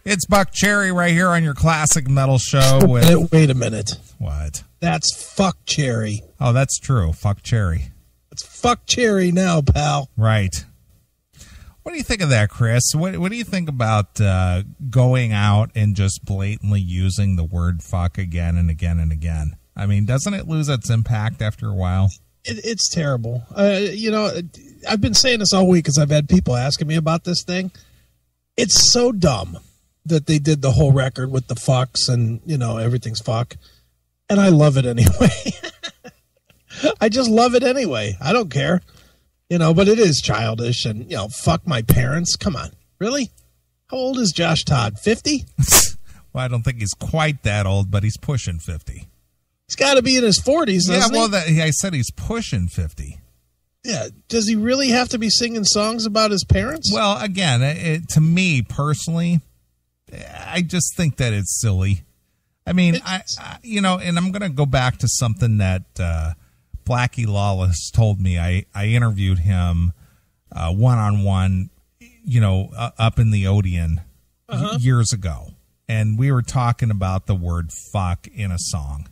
It's Buckcherry right here on your classic metal show. Wait a minute. What? That's Fuckcherry. Oh, that's true. Fuckcherry. It's Fuckcherry now, pal. Right. What do you think of that, Chris? What do you think about going out and just blatantly using the word fuck again and again and again? I mean, doesn't it lose its impact after a while? It's terrible. I've been saying this all week because I've had people asking me about this thing. It's so dumb that they did the whole record with the fucks and, everything's fuck. And I love it anyway. I just love it anyway. I don't care. But it is childish and, fuck my parents. Come on. Really? How old is Josh Todd? 50? Well, I don't think he's quite that old, but he's pushing 50. He's got to be in his 40s, doesn't he? I said he's pushing 50. Yeah. Does he really have to be singing songs about his parents? Well, again, to me personally, I just think that it's silly. I mean, and I'm going to go back to something that Blackie Lawless told me. I interviewed him one-on-one, up in the Odeon years ago. And we were talking about the word fuck in a song.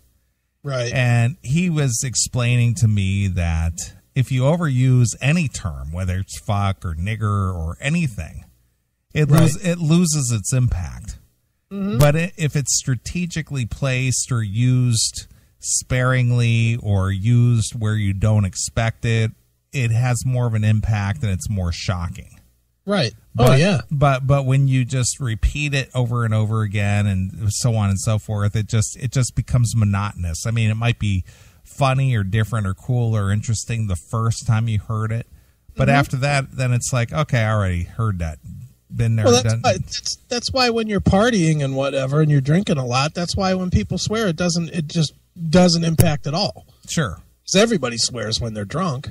Right. And he was explaining to me that if you overuse any term, whether it's fuck or nigger or anything, it loses its impact. Mm-hmm. But if it's strategically placed or used sparingly or used where you don't expect it, it has more of an impact and it's more shocking. Right. Yeah. But when you just repeat it over and over again and so on and so forth, it just becomes monotonous. I mean, it might be funny or different or cool or interesting the first time you heard it, but after that, then it's like, okay, I already heard that. Been there. Well, that's why when you're partying and whatever, and you're drinking a lot, that's why when people swear, it just doesn't impact at all. Sure. Because everybody swears when they're drunk.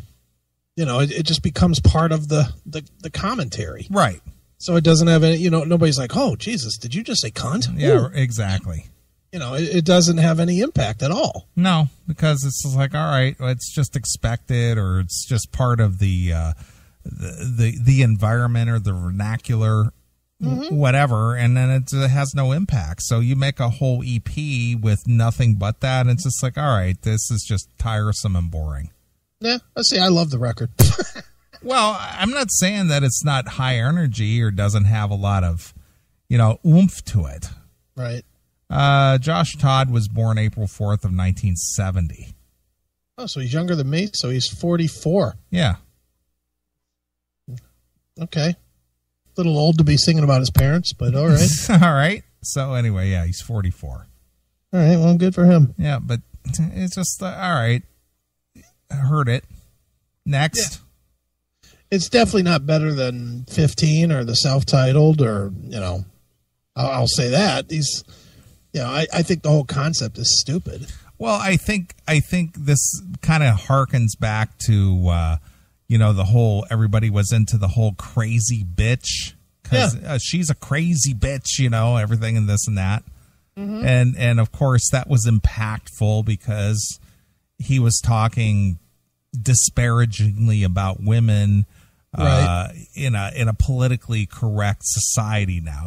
It just becomes part of the commentary. Right. So it doesn't have any, nobody's like, oh, Jesus, did you just say cunt? Yeah, exactly. It doesn't have any impact at all. No, because it's just like, all right, it's just expected or it's just part of the environment or the vernacular, whatever, and then it has no impact. So you make a whole EP with nothing but that, and it's just like, all right, this is just tiresome and boring. Yeah, let's see. I love the record. Well, I'm not saying that it's not high energy or doesn't have a lot of, oomph to it. Right. Josh Todd was born April 4th of 1970. Oh, so he's younger than me, so he's 44. Yeah. Okay. A little old to be singing about his parents, but all right. All right. So anyway, yeah, he's 44. All right. Well, good for him. Yeah, but it's just, all right. I heard it. Next. Yeah. It's definitely not better than 15 or the self-titled or, I'll say that. These, I think the whole concept is stupid. Well, I think this kind of harkens back to, the whole, everybody was into the whole crazy bitch because she's a crazy bitch, everything and this and that. Mm-hmm. And of course that was impactful because he was talking disparagingly about women in a politically correct society now.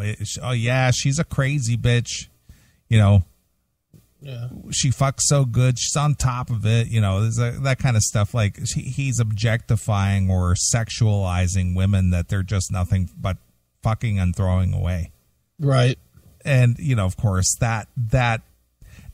She's a crazy bitch, Yeah. She fucks so good. She's on top of it. That kind of stuff. Like he's objectifying or sexualizing women that they're just nothing but fucking and throwing away. Right. And, of course, that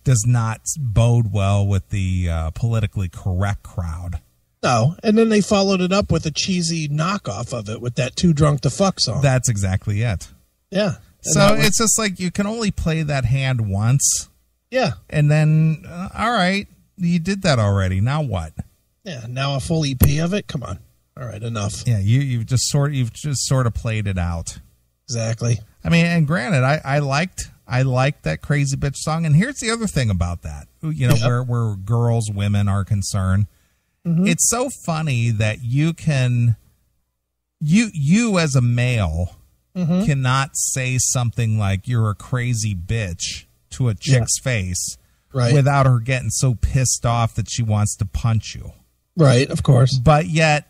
does not bode well with the politically correct crowd. No. And then they followed it up with a cheesy knockoff of it with that Too Drunk to Fuck song. That's exactly it. Yeah. So it's just like you can only play that hand once. Yeah. And then, all right, you did that already. Now what? Yeah. Now a full EP of it? Come on. All right. Enough. Yeah. You've just sort of played it out. Exactly. I mean, and granted, I liked that crazy bitch song. And here's the other thing about that, where girls, women are concerned. Mm-hmm. It's so funny that you as a male cannot say something like you're a crazy bitch to a chick's face without her getting so pissed off that she wants to punch you. Right, of course. But yet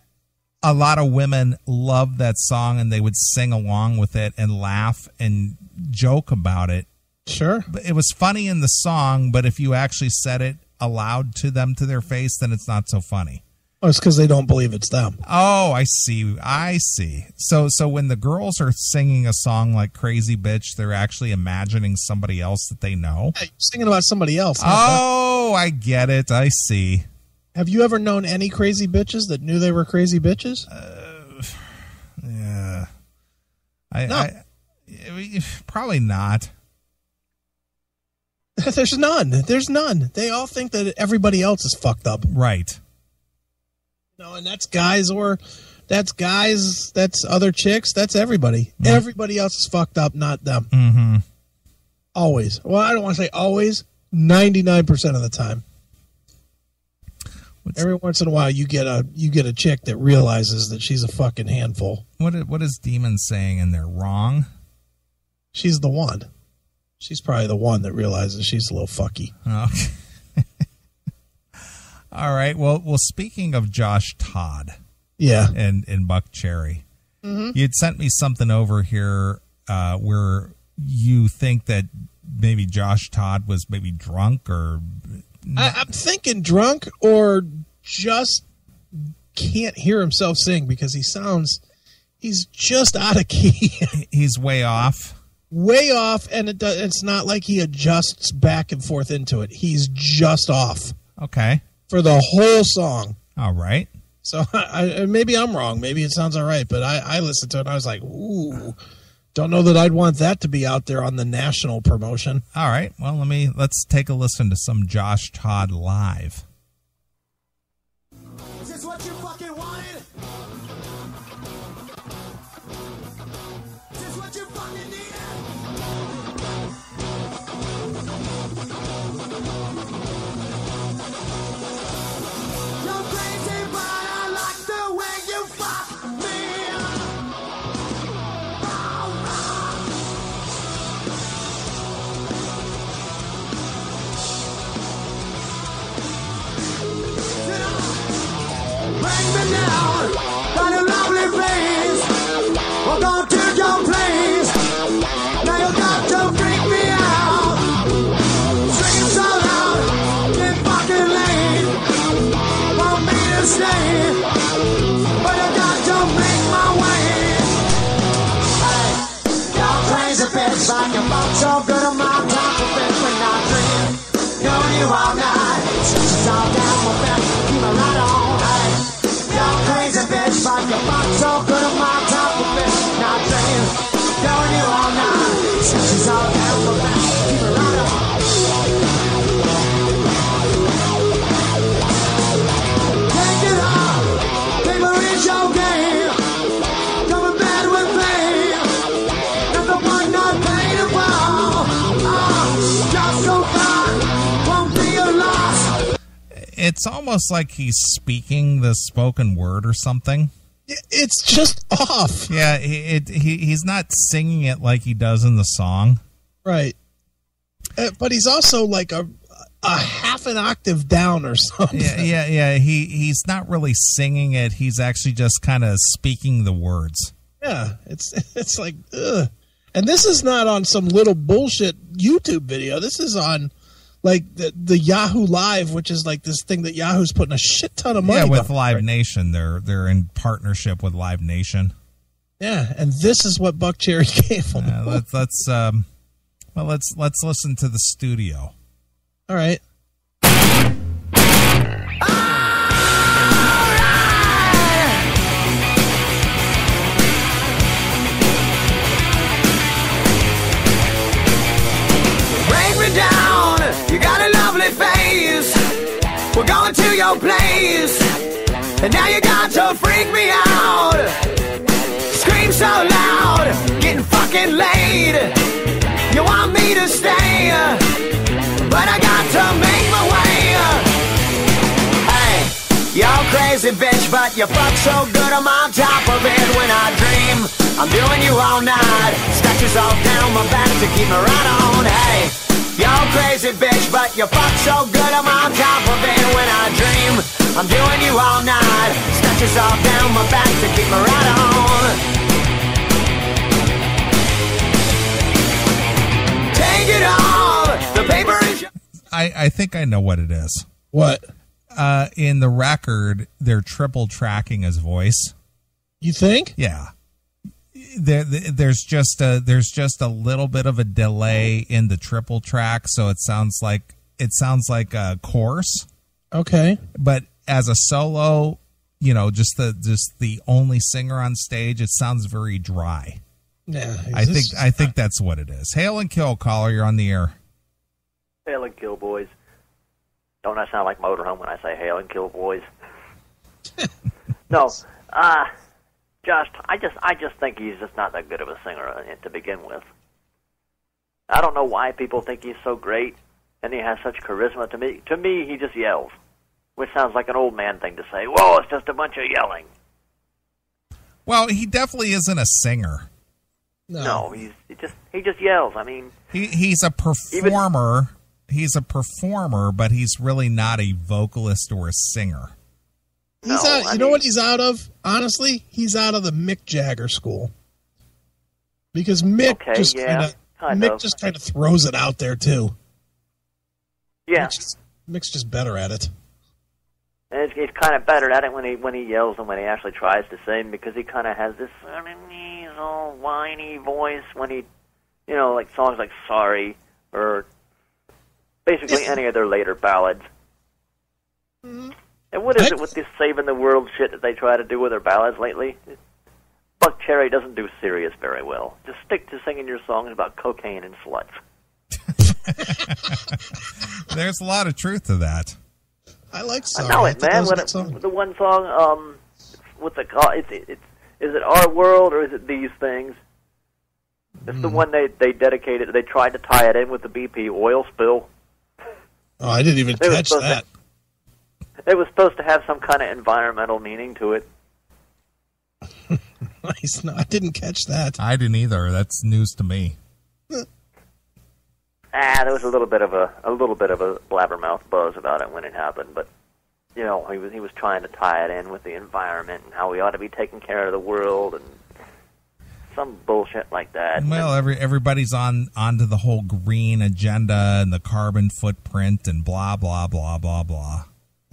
a lot of women loved that song and they would sing along with it and laugh and joke about it. Sure. But it was funny in the song, but if you actually said it aloud to them to their face, then it's not so funny. Oh, it's because they don't believe it's them. Oh, I see. I see. So when the girls are singing a song like Crazy Bitch, they're actually imagining somebody else that they know. Yeah, you're singing about somebody else. Oh, I get it. I see. Have you ever known any crazy bitches that knew they were crazy bitches? Yeah. No. Probably not. There's none. There's none. They all think that everybody else is fucked up. Right. No, and that's guys, that's other chicks, that's everybody. Mm-hmm. Everybody else is fucked up, not them. Mm-hmm. Always. Well, I don't want to say always, 99% of the time. Every once in a while, you get a chick that realizes that she's a fucking handful. What is Demon saying in there? Wrong? She's the one. She's probably the one that realizes she's a little fucky. Okay. All right. Well, speaking of Josh Todd. Yeah. And Buckcherry. Mm-hmm. You'd sent me something over here where you think that maybe Josh Todd was maybe drunk or... I'm thinking drunk or just can't hear himself sing because he's just out of key. He's way off. Way off, and it's not like he adjusts back and forth into it. He's just off. Okay. For the whole song. All right. So maybe I'm wrong. Maybe it sounds all right, but I listened to it and I was like, ooh, don't know that I'd want that to be out there on the national promotion. All right. Well, let's take a listen to some Josh Todd live. Is this what you fucking wanted? Is this what you fucking needed? You're crazy, but I like the way you fuck me. Bring me down, got a lovely face. We're going to your place. Now you got to freak me out. Scream so loud, get fucking late. Want me to stay, but I got to make my way. Hey, y'all crazy bitch, like your fuck so good on my top of it when I dream. Knowing you all night, she's all down my back, keep my right on. Y'all crazy bitch, but you fuck so good on my top of it. Not dream, knowing you all night. She's all down for back, keep her right on. Take it off, paper is your game. Coming bad with fame. Not the one not paid a while. Just so far, won't be a loss. It's almost like he's speaking the spoken word or something. It's just off. Yeah, he's not singing it like he does in the song. Right. But he's also like a half an octave down or something. Yeah. He's not really singing it. He's actually just kind of speaking the words. Yeah, it's like, ugh. And this is not on some little bullshit YouTube video. This is on... like the Yahoo Live, which is like this thing that Yahoo's putting a shit ton of money. Yeah, with Live Nation, they're in partnership with Live Nation. Yeah, and this is what Buckcherry gave them. Let's listen to the studio. All right. You got a lovely face. We're going to your place, and now you got to freak me out. Scream so loud, getting fucking laid. You want me to stay, but I got to make my way. Hey, you're crazy bitch, but you fuck so good I'm on top of it when I dream. I'm doing you all night, scratches all down my back to keep me right on. Hey, you're crazy bitch, but you fuck so good I'm on top of it when I dream. I'm doing you all night, scratches all down my back I think I know what it is. What? In the record, they're triple tracking his voice. You think? Yeah. There's just a little bit of a delay in the triple track, so it sounds like a chorus. Okay. But as a solo, just the only singer on stage, it sounds very dry. Yeah. I think that's what it is. Hail and kill, caller. You're on the air. Hail and kill, boys. Don't I sound like Motorhome when I say hail and kill, boys? No. Josh, I just think he's just not that good of a singer to begin with. I don't know why people think he's so great and he has such charisma. To me, he just yells, which sounds like an old man thing to say. Whoa, it's just a bunch of yelling. Well, he definitely isn't a singer. No, he just yells. I mean, he's a performer. He's a performer, but he's really not a vocalist or a singer. He's out. You know what he's out of? Honestly, he's out of the Mick Jagger school. Because Mick just kind of throws it out there too. Yeah, Mick's just better at it. And he's kind of better at it when he yells than when he actually tries to sing, because he kind of has this nasal, whiny voice when he, like songs like "Sorry" or basically any of their later ballads. Mm-hmm. And what is it with this saving the world shit that they try to do with their ballads lately? Buckcherry doesn't do serious very well. Just stick to singing your songs about cocaine and sluts. There's a lot of truth to that. I like Sorry. I know it, man. The one song, with the is it Our World or is it These Things? It's the one they dedicated. They tried to tie it in with the BP oil spill. Oh, I didn't even catch that. It was supposed to have some kind of environmental meaning to it. Nice. No, I didn't catch that. I didn't either. That's news to me. There was a little bit of a blabbermouth buzz about it when it happened, but he was trying to tie it in with the environment and how we ought to be taking care of the world and some bullshit like that. Well, everybody's onto the whole green agenda and the carbon footprint and blah blah blah blah blah.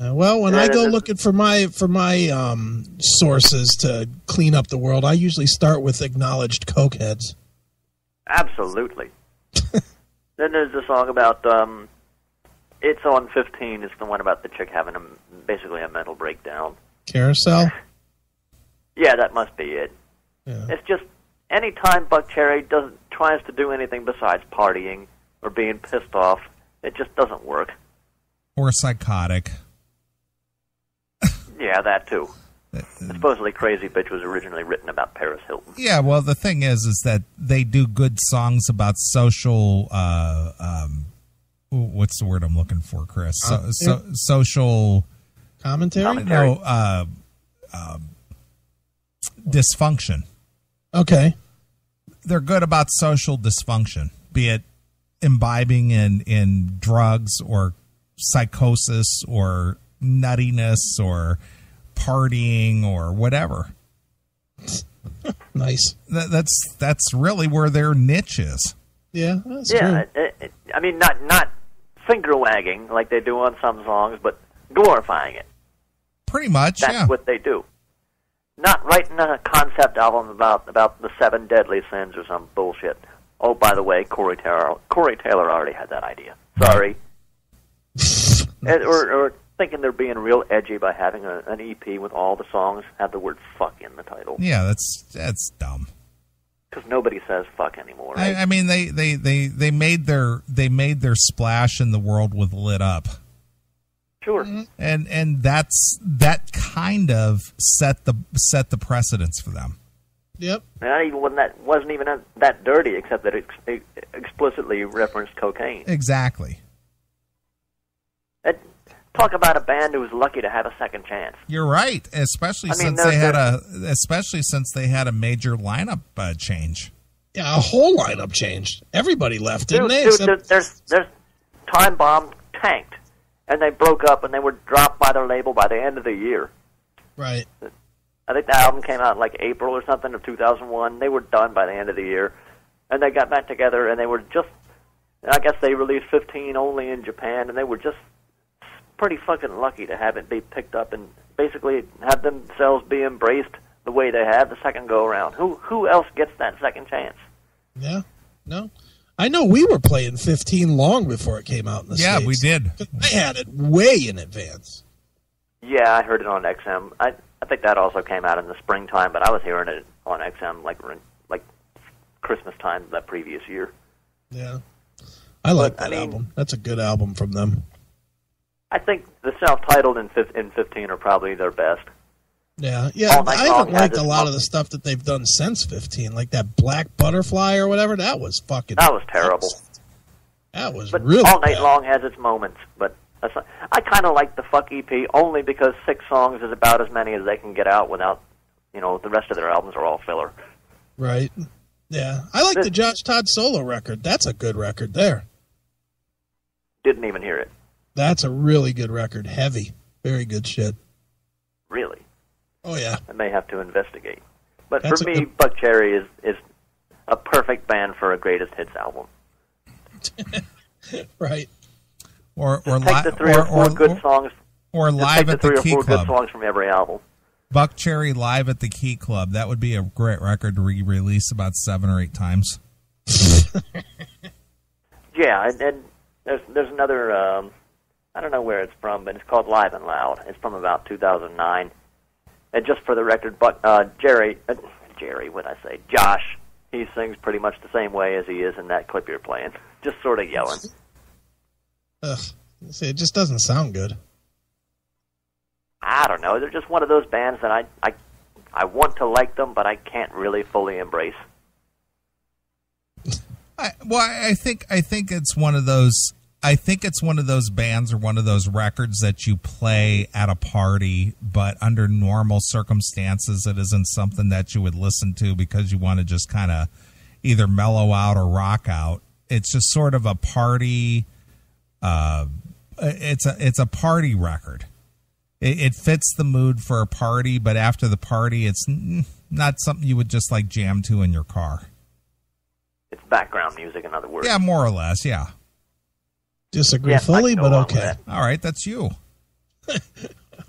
Well, when I go looking for my sources to clean up the world, I usually start with acknowledged cokeheads. Absolutely. Then there's the song about It's on 15. It's the one about the chick having basically a mental breakdown. Carousel? Yeah, that must be it. Yeah. It's just anytime Buckcherry tries to do anything besides partying or being pissed off, it just doesn't work. Or psychotic. Yeah, that too. Supposedly Crazy Bitch was originally written about Paris Hilton. Yeah, well, the thing is that they do good songs about social, what's the word I'm looking for, Chris? Social... Commentary? No, dysfunction. Okay. They're good about social dysfunction, be it imbibing in drugs or psychosis or nuttiness or partying or whatever. Nice. That's really where their niche is. Yeah, that's true. I mean, not finger wagging like they do on some songs, but glorifying it. Pretty much, That's what they do. Not writing a concept album about the 7 deadly sins or some bullshit. Oh, by the way, Corey Taylor already had that idea. Sorry. or thinking they're being real edgy by having an EP with all the songs have the word fuck in the title. Yeah, that's dumb. Because nobody says fuck anymore. Right? I mean, they made their splash in the world with Lit Up. Sure. And that kind of set the precedence for them. Yep. Not even when that wasn't even that dirty, except that it explicitly referenced cocaine. Exactly. Talk about a band who was lucky to have a second chance. You're right, especially since they had a major lineup change. Yeah, a whole lineup changed. Everybody left, didn't they? There's Time Bomb tanked, and they broke up, and they were dropped by their label by the end of the year. Right. I think the album came out in like April or something of 2001. They were done by the end of the year, and they got back together, and they were just And I guess they released 15 only in Japan, and they were just pretty fucking lucky to have it be picked up and basically have themselves be embraced the way they have the second go-around. Who else gets that second chance? Yeah, no. I know we were playing 15 long before it came out in the States. Yeah, we did. I had it way in advance. Yeah, I heard it on XM. I think that also came out in the springtime, but I was hearing it on XM like Christmas time that previous year. Yeah. I like that album. That's a good album from them. I think the self-titled in 15 are probably their best. Yeah. I haven't liked a lot of the stuff that they've done since 15, like that Black Butterfly or whatever. That was terrible. That was but really All Night bad. Long has its moments, but I kind of like the Fuck EP only because 6 songs is about as many as they can get out without, the rest of their albums are all filler. Right. Yeah. I like the Josh Todd solo record. That's a good record there. Didn't even hear it. That's a really good record. Heavy. Very good shit. Really? Oh, yeah. I may have to investigate. But That's for me, Buckcherry is a perfect band for a greatest hits album. Right. Or take the 3 or 4 good songs. Or live at the Key 3 or 4 Club. good songs from every album. Buckcherry live at the Key Club. That would be a great record to re-release about 7 or 8 times. Yeah, and there's another. I don't know where it's from, but it's called Live and Loud. It's from about 2009. And just for the record, Jerry, what'd I say? Josh, he sings pretty much the same way as he is in that clip you're playing. Just sort of yelling. Ugh. See, it just doesn't sound good. I don't know. They're just one of those bands that I want to like them, but I can't really fully embrace. I think it's one of those. I think it's one of those bands or one of those records that you play at a party, but under normal circumstances, it isn't something that you would listen to because you want to just kind of either mellow out or rock out. It's just sort of a party. It's a party record. It fits the mood for a party, but after the party, it's not something you would just like jam to in your car. It's background music, in other words. Yeah, more or less, yeah. Disagree fully, but okay. All right, that's you.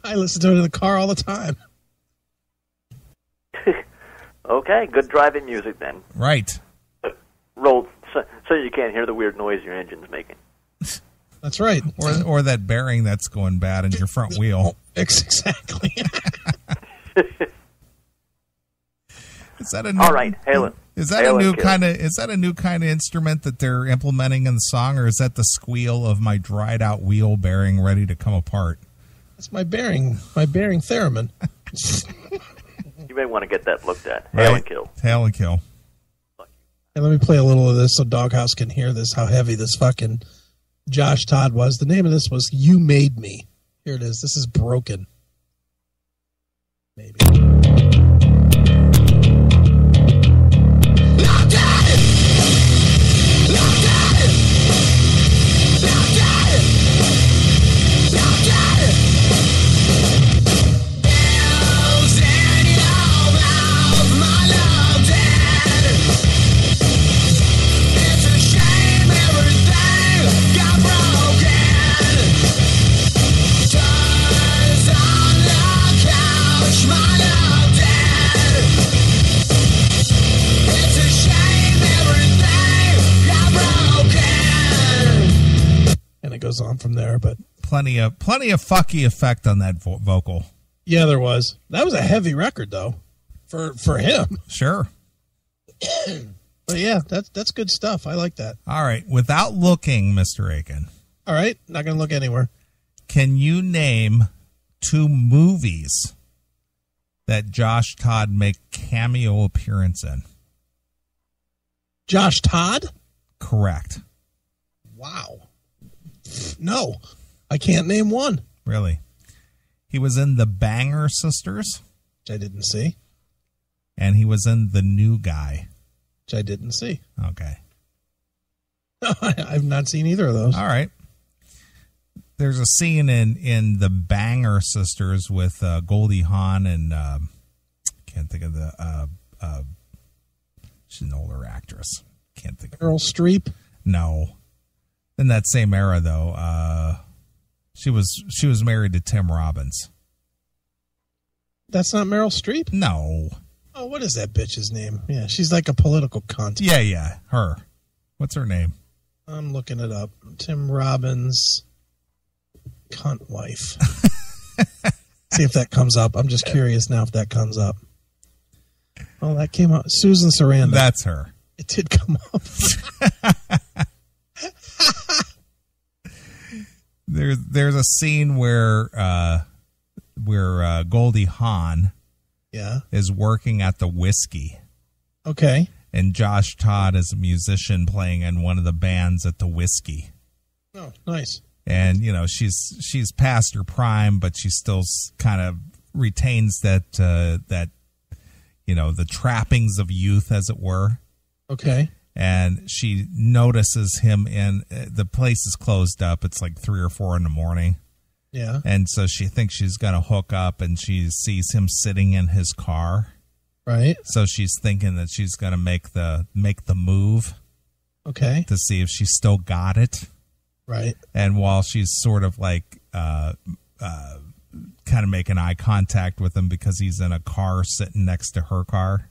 I listen to it in the car all the time. Okay, good driving music then. Right. Roll so you can't hear the weird noise your engine's making. That's right. Or that bearing that's going bad in your front wheel. Exactly. Is that a new, all right, Halen. Is that a new kind of? Is that a new kind of instrument that they're implementing in the song, or is that the squeal of my dried out wheel bearing ready to come apart? That's my bearing theremin. You may want to get that looked at. Right. Hail and kill. Hail and kill. And let me play a little of this so Doghouse can hear this. How heavy this fucking Josh Todd was. The name of this was "You Made Me." Here it is. This is Broken. Maybe. Goes on from there, but plenty of fucky effect on that vocal. Yeah, there was. That was a heavy record though, for him. Sure. But yeah, that's good stuff. I like that. All right, without looking, Mr. Aiken. All right, not gonna look anywhere. Can you name 2 movies that Josh Todd make cameo appearance in? Josh Todd? Correct. Wow. No, I can't name one. Really? He was in The Banger Sisters. Which I didn't see. And he was in The New Guy. Which I didn't see. Okay. I've not seen either of those. All right. There's a scene in The Banger Sisters with Goldie Hawn and can't think of the she's an older actress. Can't think of Meryl Streep? No. In that same era, though, she was married to Tim Robbins. That's not Meryl Streep? No. Oh, what is that bitch's name? Yeah, she's like a political cunt. Yeah, her. What's her name? I'm looking it up. Tim Robbins, cunt wife. See if that comes up. I'm just curious now if that comes up. Oh, that came up. Susan Sarandon. That's her. It did come up. There's a scene where Goldie Hawn is working at the Whiskey. Okay. And Josh Todd is a musician playing in one of the bands at the Whiskey. Oh, nice. And, you know, she's past her prime, but she still kind of retains that, you know, the trappings of youth, as it were. Okay. And she notices him in, the place is closed up. It's like 3 or 4 in the morning. Yeah. And so she thinks she's going to hook up, and she sees him sitting in his car. Right. So she's thinking that she's going to make the move. Okay. To see if she still got it. Right. And while she's sort of like kind of making eye contact with him because he's in a car sitting next to her car.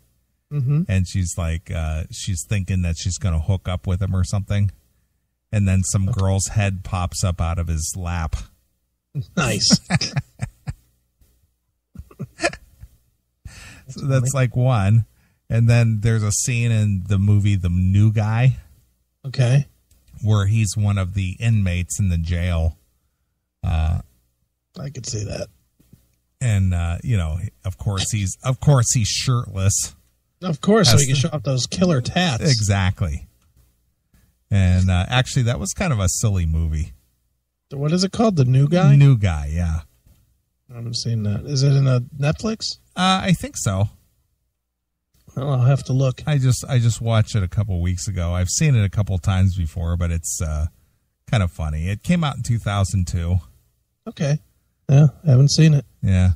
Mm-hmm. And she's like, she's thinking that she's going to hook up with him or something. And then some girl's head pops up out of his lap. Nice. So that's like one. And then there's a scene in the movie The New Guy. Okay. Where he's one of the inmates in the jail. I could see that. And, you know, of course he's shirtless. Of course, so he can show off those killer tats. Exactly. And actually, that was kind of a silly movie. What is it called? The New Guy? New Guy, yeah. I haven't seen that. Is it in a Netflix? I think so. Well, I'll have to look. I just watched it a couple weeks ago. I've seen it a couple times before, but it's kind of funny. It came out in 2002. Okay. Yeah, I haven't seen it. Yeah.